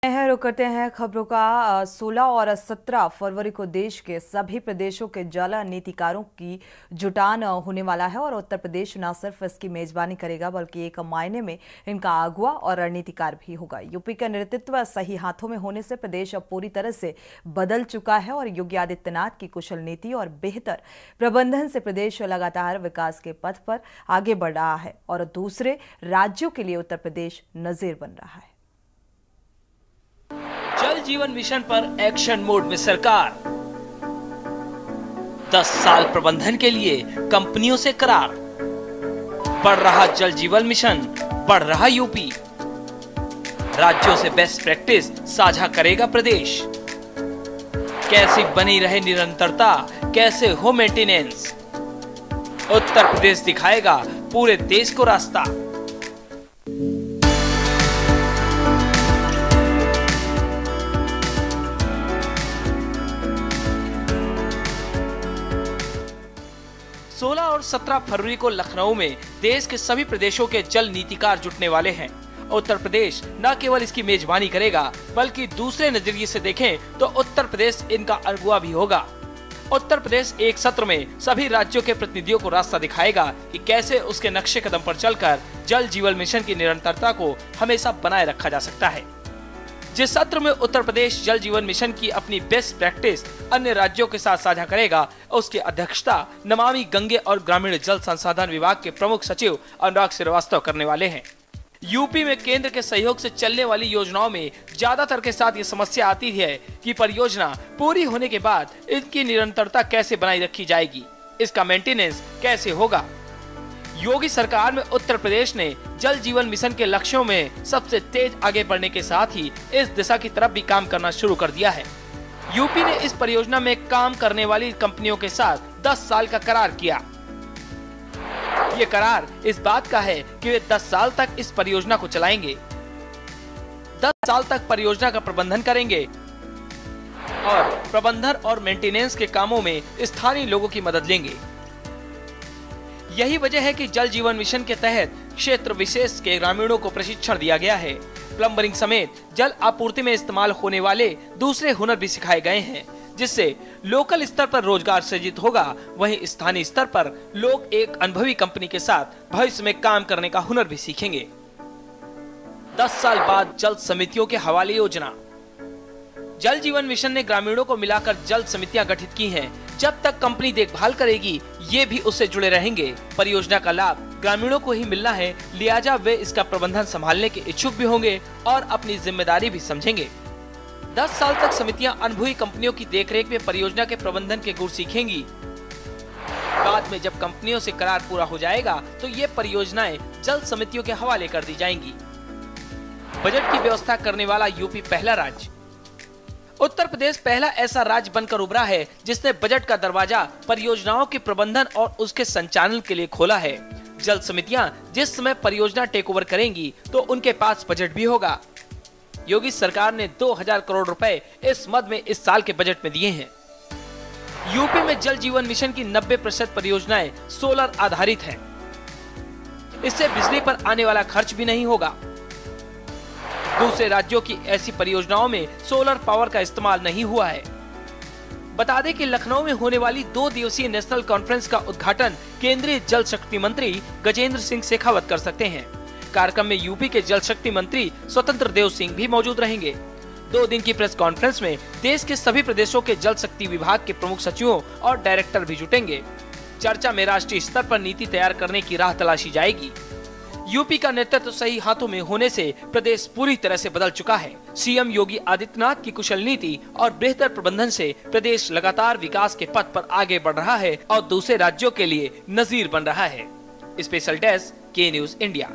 रुक करते हैं खबरों का। 16 और 17 फरवरी को देश के सभी प्रदेशों के जल नीतिकारों की जुटान होने वाला है और उत्तर प्रदेश न सिर्फ इसकी मेजबानी करेगा बल्कि एक मायने में इनका अगुवा और रणनीतिकार भी होगा। यूपी का नेतृत्व सही हाथों में होने से प्रदेश अब पूरी तरह से बदल चुका है और योगी आदित्यनाथ की कुशल नीति और बेहतर प्रबंधन से प्रदेश लगातार विकास के पथ पर आगे बढ़ रहा है और दूसरे राज्यों के लिए उत्तर प्रदेश नजीर बन रहा है। जल जीवन मिशन पर एक्शन मोड में सरकार। 10 साल प्रबंधन के लिए कंपनियों से करार। बढ़ रहा जल जीवन मिशन, बढ़ रहा यूपी। राज्यों से बेस्ट प्रैक्टिस साझा करेगा प्रदेश। कैसे बनी रहे निरंतरता, कैसे हो मेंटेनेंस, उत्तर प्रदेश दिखाएगा पूरे देश को रास्ता। और 17 फरवरी को लखनऊ में देश के सभी प्रदेशों के जल नीतिकार जुटने वाले हैं। उत्तर प्रदेश न केवल इसकी मेजबानी करेगा बल्कि दूसरे नजरिए से देखें तो उत्तर प्रदेश इनका अगुवा भी होगा। उत्तर प्रदेश एक सत्र में सभी राज्यों के प्रतिनिधियों को रास्ता दिखाएगा कि कैसे उसके नक्शे कदम पर चलकर जल जीवन मिशन की निरंतरता को हमेशा बनाए रखा जा सकता है। जिस सत्र में उत्तर प्रदेश जल जीवन मिशन की अपनी बेस्ट प्रैक्टिस अन्य राज्यों के साथ साझा करेगा, उसकी अध्यक्षता नमामि गंगे और ग्रामीण जल संसाधन विभाग के प्रमुख सचिव अनुराग श्रीवास्तव करने वाले हैं। यूपी में केंद्र के सहयोग से चलने वाली योजनाओं में ज्यादातर के साथ ये समस्या आती है कि परियोजना पूरी होने के बाद इनकी निरंतरता कैसे बनाए रखी जाएगी, इसका मेंटेनेंस कैसे होगा। योगी सरकार में उत्तर प्रदेश ने जल जीवन मिशन के लक्ष्यों में सबसे तेज आगे बढ़ने के साथ ही इस दिशा की तरफ भी काम करना शुरू कर दिया है। यूपी ने इस परियोजना में काम करने वाली कंपनियों के साथ 10 साल का करार किया। ये करार इस बात का है कि वे 10 साल तक इस परियोजना को चलाएंगे, 10 साल तक परियोजना का प्रबंधन करेंगे और प्रबंधन और मेंटेनेंस के कामों में स्थानीय लोगों की मदद लेंगे। यही वजह है कि जल जीवन मिशन के तहत क्षेत्र विशेष के ग्रामीणों को प्रशिक्षण दिया गया है। प्लम्बरिंग समेत जल आपूर्ति में इस्तेमाल होने वाले दूसरे हुनर भी सिखाए गए हैं, जिससे लोकल स्तर पर रोजगार सृजित होगा। वहीं स्थानीय स्तर पर लोग एक अनुभवी कंपनी के साथ भविष्य में काम करने का हुनर भी सीखेंगे। 10 साल बाद जल समितियों के हवाले योजना। जल जीवन मिशन ने ग्रामीणों को मिलाकर जल समितियां गठित की हैं। जब तक कंपनी देखभाल करेगी, ये भी उससे जुड़े रहेंगे। परियोजना का लाभ ग्रामीणों को ही मिलना है, लिहाजा वे इसका प्रबंधन संभालने के इच्छुक भी होंगे और अपनी जिम्मेदारी भी समझेंगे। 10 साल तक समितियां अनुभवी कंपनियों की देखरेख में परियोजना के प्रबंधन के गुर सीखेंगी। बाद में जब कंपनियों से करार पूरा हो जाएगा तो ये परियोजनाएं जल समितियों के हवाले कर दी जाएंगी। बजट की व्यवस्था करने वाला यूपी पहला राज्य। उत्तर प्रदेश पहला ऐसा राज्य बनकर उभरा है जिसने बजट का दरवाजा परियोजनाओं के प्रबंधन और उसके संचालन के लिए खोला है। जल समितियां जिस समय परियोजना टेक ओवर करेंगी तो उनके पास बजट भी होगा। योगी सरकार ने 2000 करोड़ रुपए इस मद में इस साल के बजट में दिए हैं। यूपी में जल जीवन मिशन की 90% परियोजनाएं सोलर आधारित हैं। इससे बिजली पर आने वाला खर्च भी नहीं होगा। दूसरे राज्यों की ऐसी परियोजनाओं में सोलर पावर का इस्तेमाल नहीं हुआ है। बता दें कि लखनऊ में होने वाली 2 दिवसीय नेशनल कॉन्फ्रेंस का उद्घाटन केंद्रीय जल शक्ति मंत्री गजेंद्र सिंह शेखावत कर सकते हैं। कार्यक्रम में यूपी के जल शक्ति मंत्री स्वतंत्र देव सिंह भी मौजूद रहेंगे। 2 दिन की प्रेस कॉन्फ्रेंस में देश के सभी प्रदेशों के जल शक्ति विभाग के प्रमुख सचिवों और डायरेक्टर भी जुटेंगे। चर्चा में राष्ट्रीय स्तर पर नीति तैयार करने की राह तलाशी जाएगी। यूपी का नेतृत्व सही हाथों में होने से प्रदेश पूरी तरह से बदल चुका है। सीएम योगी आदित्यनाथ की कुशल नीति और बेहतर प्रबंधन से प्रदेश लगातार विकास के पथ पर आगे बढ़ रहा है और दूसरे राज्यों के लिए नजीर बन रहा है। स्पेशल डेस्क, के न्यूज इंडिया।